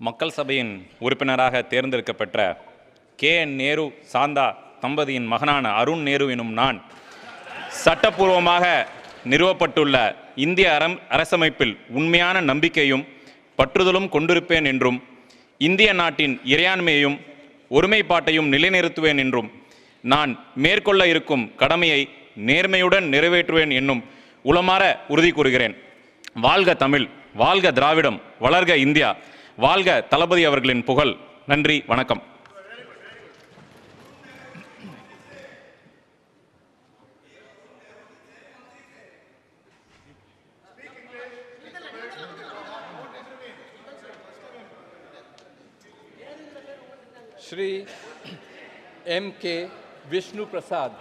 மக்கள் சபையின் உறுப்பினராக தேர்ந்தெடுக்கப்பெற்ற கே.என். நேரு சாந்தா தம்பதியின் மகனான அருண் நேரு எனும் நான் சட்டப்பூர்வமாக நிறுவப்பட்டுள்ள இந்திய அரசமைப்பில் உண்மையான நம்பிக்கையும் பற்றுதலும் கொண்டிருப்பேன் என்றும் இந்திய நாட்டின் இறையாண்மையையும் ஒருமைப்பாட்டையும் நிலைநிறுத்துவேன் என்றும் நான் மேற்கொள்ள இருக்கும் கடமையை நேர்மையுடன் நிறைவேற்றுவேன் என்னும் உளமாற உறுதி கூறுகிறேன். வாழ்க தமிழ், வாழ்க திராவிடம், வளர்க இந்தியா, வாழ்க தளபதி அவர்களின் புகழ். நன்றி, வணக்கம். श्री M.K. Vishnu Prasad.